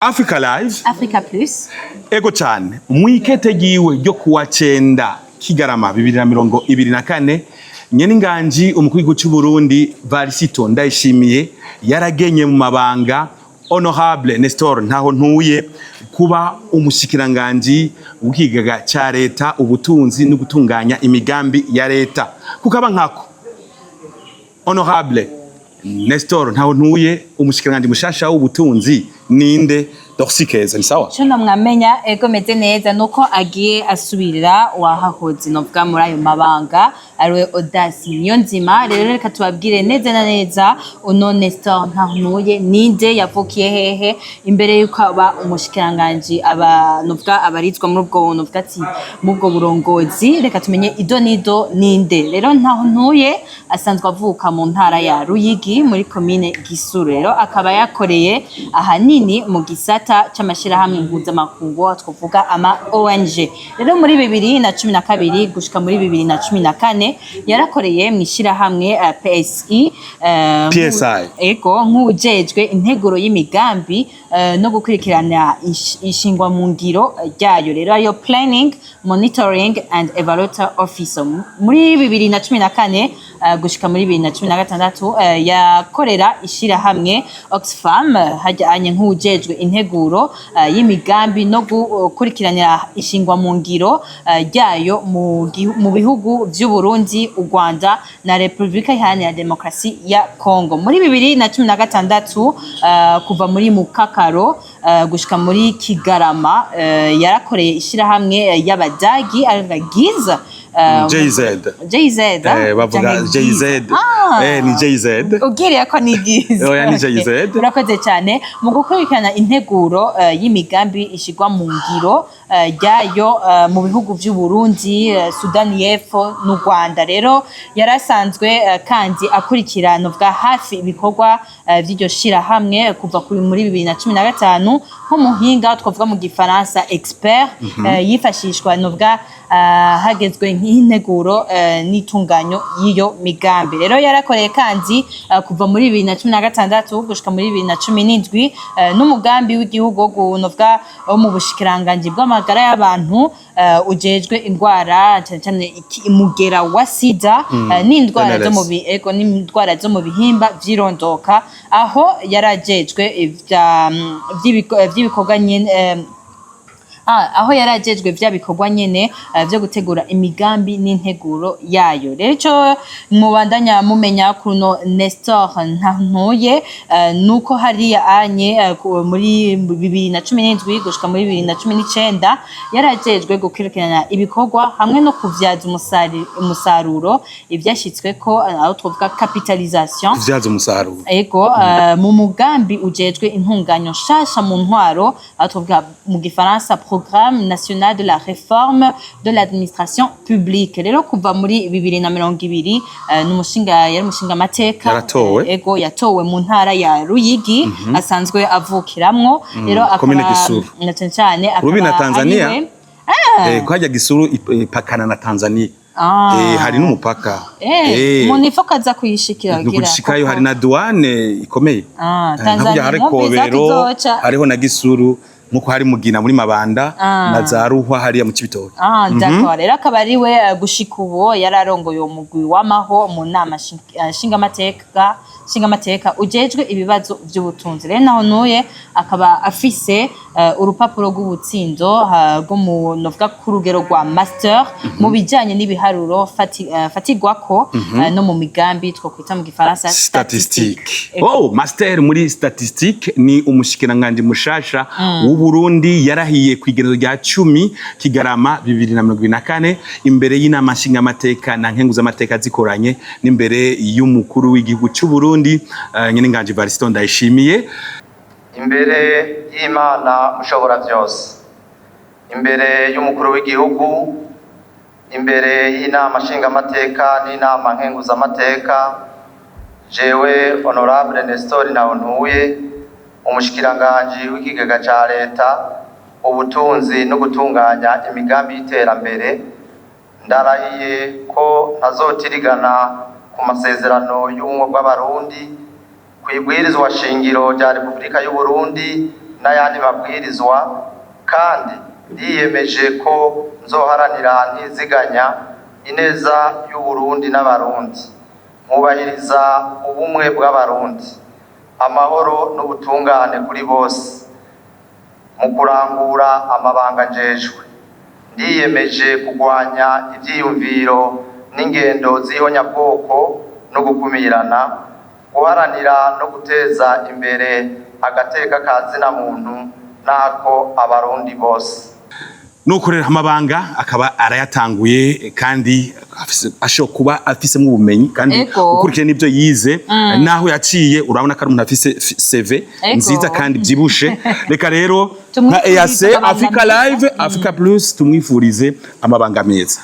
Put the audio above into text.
Africa Live Africa Plus ego cyane mwikete giwe ryo kuwa 9 Kigarama 2024 nyene nganji umukuru cy'u Burundi Varisito Ndayishimiye yaragenye mu mabanga Honorable Nestor ntaho ntuye kuba umushikiranganje ukigaga ca leta ubutunzi no gutunganya imigambi ya leta kukaba nkako Honorable Nestor ntaho ntuye umushikiranganje mushasha w'ubutunzi ninde Dorsikeza ni sawa cyo namwamenya ego meze neza nuko agiye asubirira wahahoze novuga muri ayo mabanga ariwe Audace Niyonzima rero reka tubabwire neza na neza uno Nestor ntahunuye ninde yavukiye hehe imbere yuko aba umushikiranganje aba novuga abarizwa muri ubwo novuga ati mu bwo burongozi reka tumenye ido nido ninde rero ntahunuye asanzwe avuka mu ntara ya Ruyigi muri commune Gisuru rero akaba yakoreye ahanini mu gisata c'amashirahamwe mpuzamakungu twovuga ama ONG rero muri 2012 gushika muri 2014 yarakoreye mu ishirahamwe PSI ego nk'ujejwe integuro y'imigambi no gukurikirana ishingwa mu ngiro ryayo rero ayo planning monitoring and evaluator officer muri 2014 gushika muri 2016 yakorera ishirahamwe Oxfam hajyanye nk'ujejwe integuro y'imigambi no gukurikiranira ishingwa mu ngiro ryayo mu bihugu by'u Burundi, u Rwanda na Republika Iharanira Demokarasi ya Kongo muri 2016 kuva muri Mukakaro gushika muri Kigarama yarakoreye ishirahamwe y'abadagi Giza JZ bavuga JZ ni JZ ugiriye ko ni Giza oya ni JZ urakoze cyane mu gukurikirana integuro y'imigambi ishigwa mu ngiro ryayo mu bihugu by'u Burundi, Sudani y'Epfo n'u Rwanda rero yarasanzwe kandi akurikirana bwa hafi ibikorwa by'iryo shirahamwe kuva kuri muri 2015 nk'umuhinga twavuga mu gifaransa expert yifashishwa n'ubwa hagezwe nk'integuro n'itunganyo y'iyo migambi rero yarakoreye kandi kuva muri 2016 gushika muri 2017 n'umugambi w'igihugu gunovwa mu bushikiranganje bw'amagara y'abantu ujejwe indwara cyane imugera wa sida n'indwara zo mu ego n'indwara zo mu bihimba vyirondoka aho yarajejwe by'ibikorwa nyene aho yarajejwe vya bikorwa nyene byo gutegura imigambi n'integuro yayo rero cyo mubandanya mumenya kuno Nestor ntantuye nuko hari anye muri 2017 gushika muri 2019 yarajejwe gukurikirana ibikorwa hamwe no kuvyaza umusaruro ivyashitswe ko aho twovuga capitalisation kuvyaza umusaruro ego mu mugambi ujejwe intunganyo shasha mu ntwaro aho twovuga mu gifaransa Programme national de la réforme de l'administration publique rero kuva muri 2020 n'umushinga yari umushinga mateka ego yatowe mu ntara ya Ruyigi asanzwe avukiramwo rero akaba cyane akaba na Tanzania kwajya Gisuru ipakana na Tanzania hari n'umupaka umuntu ifoka za kuyishikira gushikayo hari na douane ikomeye Tanzania hari Kobero hariho na Gisuru muko hari Mugina muri Mabanda na Zaruhwa hariya mu Cibitoke d'accord rero akaba ari we gushika ubo yararongoye umugwi w'amaho mu nama shingamateka ujejwe ibibazo by'ubutunzi rero naho nuye akaba afise urupapuro rw'ubutsindo rwo mu novuga ku rugero rwa master mu bijanye n'ibiharuro fatigwako no mu migambi twokwita mu gifaransa statistique master muri statistique ni umushikiranganje mushasha Burundi yarahiye kwigerezo rya 10 Kigarama 2024 imbere y'inama nshingamateka na nkenguza amateka zikoranye n'imbere y'umukuru w'igihugu cy'u Burundi nyene nganje Varisito Ndayishimiye imbere y'Imana mushobora byose imbere y'umukuru w'igihugu imbere y'inama nshingamateka n'inama nkenguza amateka jewe Honorable Nestor Nahontuye umushikiranganje w'ikigaga ca leta ubutunzi no gutunganya imigambi y'iterambere ndarahiye ko ntazotirigana ku masezerano y'ubumwe bw'abarundi kwibwirizwa shingiro rya Republika y'u Burundi n'ayandi mabwirizwa kandi ndiyemeje ko nzoharanira ntiziganya ineza y'u Burundi n'abarundi nkubahiriza ubumwe bw'abarundi amahoro n'ubutungane kuri bose mu kurangura amabanga njejwe ndiyemeje kurwanya ivyiyumviro n'ingendo z'ihonyabwoko no gukumirana guharanira no guteza imbere agateka ka zina muntu nako abarundi bose nukorera amabanga akaba arayatanguye kandi ashobora kuba afise mu bumenyi kandi ukurikije n'ibyo yize naho yaciye urabona ko ari umuntu afise CV nziza kandi byibushe reka rero nka EAC Africa Live Africa Plus tumwifurize amabanga meza.